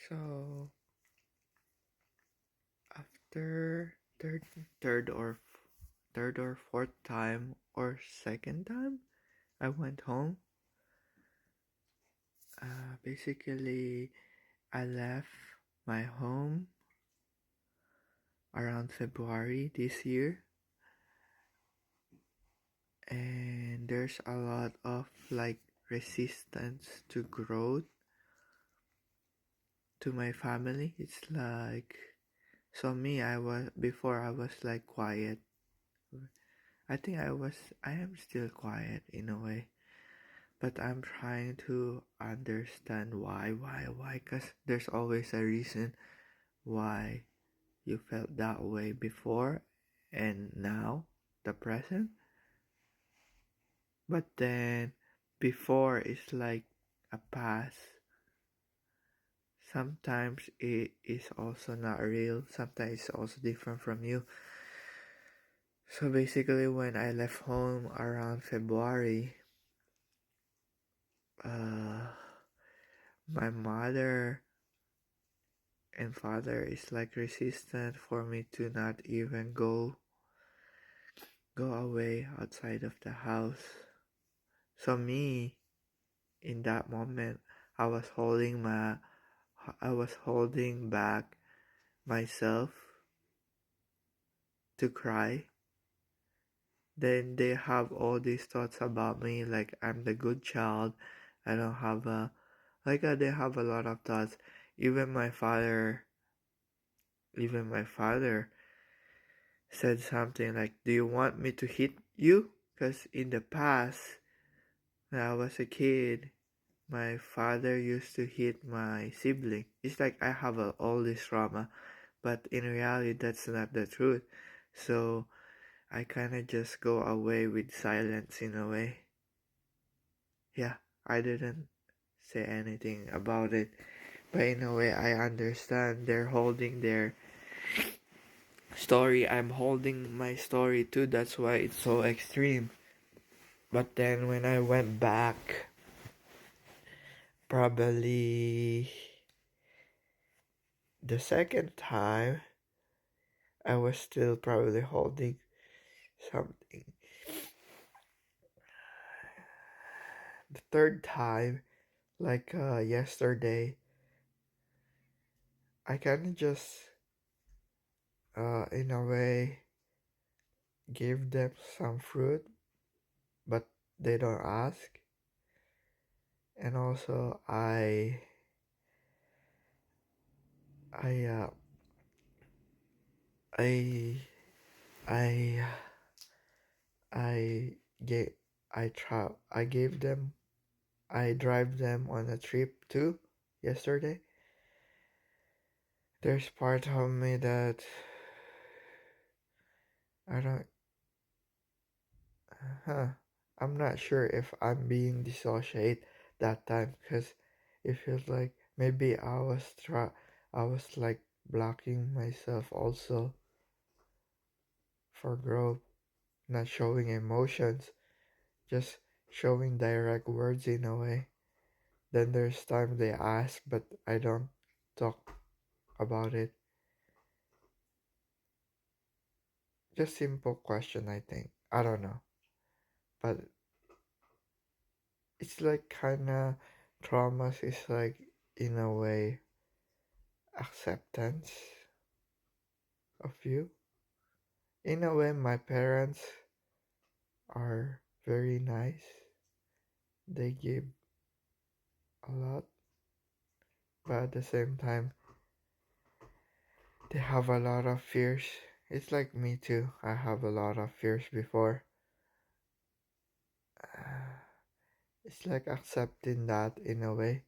So after third or fourth time or second time I went home, basically I left my home around February this year, and there's a lot of like resistance to growth to my family. It's like, so me, I was like quiet. I am still quiet in a way, but I'm trying to understand why, because there's always a reason why you felt that way before and now, the present. But then before is like a past. Sometimes it is also not real, sometimes it's also different from you. So basically, when I left home around February, my mother and father is like resistant for me to not even go away outside of the house. So me, in that moment, I was holding back myself to cry. Then they have all these thoughts about me, like I'm the good child. I don't have a they have a lot of thoughts. Even my father, even my father said something like, "Do you want me to hit you?" Because in the past, when I was a kid, my father used to hit my sibling. It's like I have all this trauma, but in reality, that's not the truth. So I kind of just go away with silence in a way. Yeah, I didn't say anything about it, but in a way, I understand they're holding their story. I'm holding my story too. That's why it's so extreme. But then when I went back, probably the second time, I was still probably holding something. The third time, like yesterday, I kind of just, in a way, give them some fruit, but they don't ask. And also, I, uh, I, I, I gave, I gave them, I drive them on a trip too yesterday. There's part of me that I don't, huh, I'm not sure if I'm being dissociate that time because it feels like maybe I was like blocking myself also for growth, not showing emotions, just showing direct words in a way. Then there's time they ask, but I don't talk about it. Just simple question, I think. I don't know, but it's like kinda traumas is like in a way acceptance of you. In a way, my parents are very nice. They give a lot, but at the same time, they have a lot of fears. It's like me too. I have a lot of fears before. It's like accepting that in a way.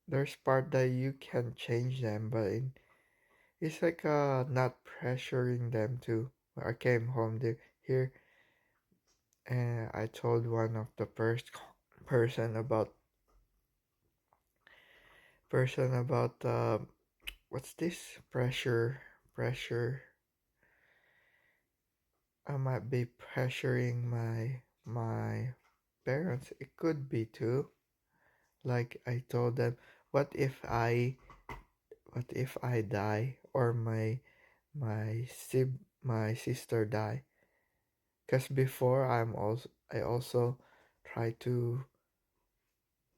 There's part that you can change them, but it's like not pressuring them to. I came home here and I told one of the first person about what's this pressure. I might be pressuring my parents, it could be too. Like I told them, what if I what if I die, or my sister die? Cause before I also try to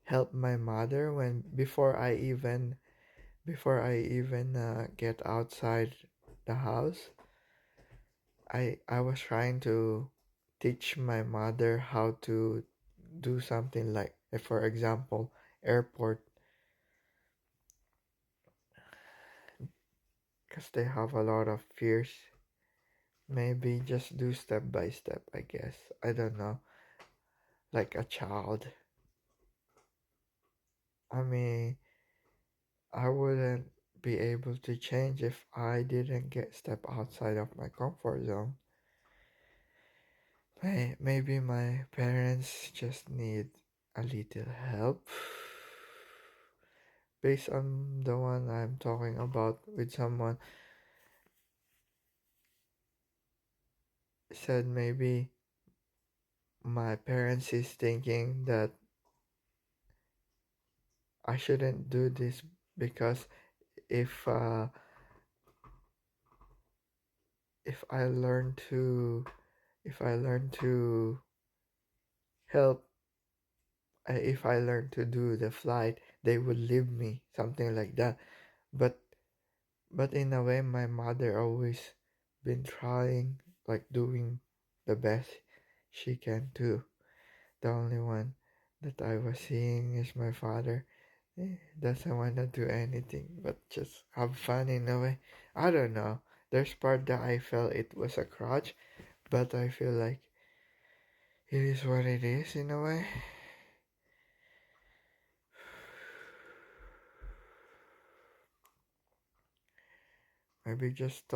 help my mother when before I even get outside the house. I was trying to teach my mother how to do something like, for example, airport, because they have a lot of fears. Maybe just do step by step, I guess. I don't know. Like a child. I mean, I wouldn't be able to change if I didn't get step outside of my comfort zone. Maybe my parents just need a little help. Based on the one I'm talking about with someone said maybe my parents is thinking that I shouldn't do this because if uh, if I learn to if I learn to help if I learn to do the flight, they would leave me, something like that. But in a way, my mother always been trying, like doing the best she can too. The only one that I was seeing is my father. Doesn't want to do anything but just have fun in a way. I don't know. There's part that I felt it was a crutch, but I feel like it is what it is in a way. Maybe just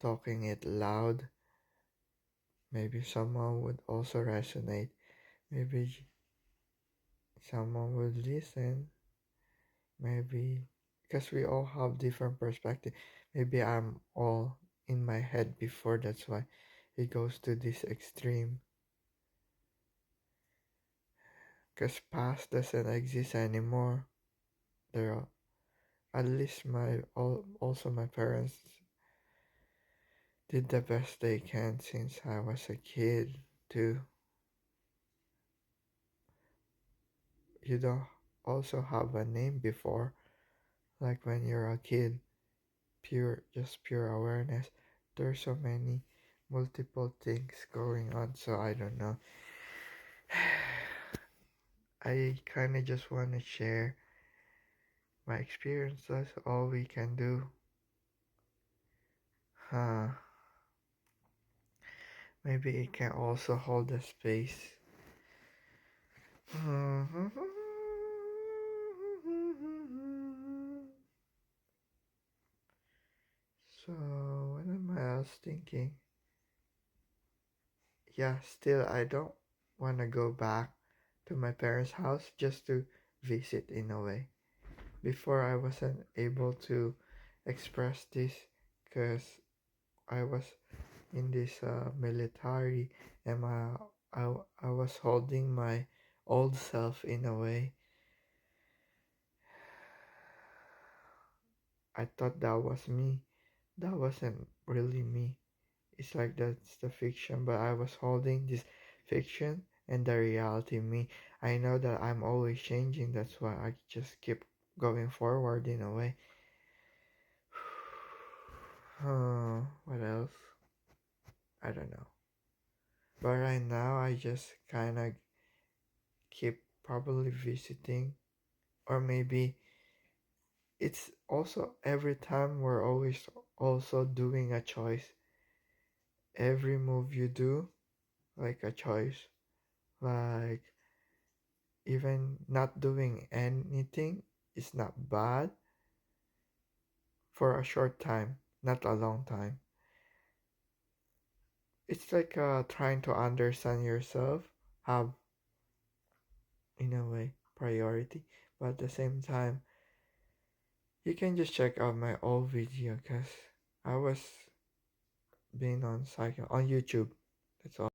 talking it loud. Maybe someone would also resonate. Maybe someone would listen. Maybe because we all have different perspective. Maybe I'm all in my head before, that's why it goes to this extreme. Because past doesn't exist anymore. There are, at least also my parents did the best they can since I was a kid too. You don't also have a name before, like when you're a kid, pure awareness. There's so many multiple things going on, so I don't know. I kind of just want to share my experience. That's all we can do. Huh. Maybe it can also hold a space. So, what am I else thinking? Yeah, still, I don't want to go back to my parents' house just to visit in a way. Before, I wasn't able to express this because I was in this military, and I was holding my old self in a way. I thought that was me. That wasn't really me. It's like that's the fiction, but I was holding this fiction and the reality me. I know that I'm always changing, that's why I just keep going forward in a way. What else? I don't know. But right now, I just kind of keep probably visiting, or maybe it's also every time we're always also doing a choice. Every move you do, like a choice. Like even not doing anything is not bad for a short time, not a long time. It's like trying to understand yourself, have in a way priority, but at the same time, you can just check out my old video because I was being on cycle on YouTube. That's all.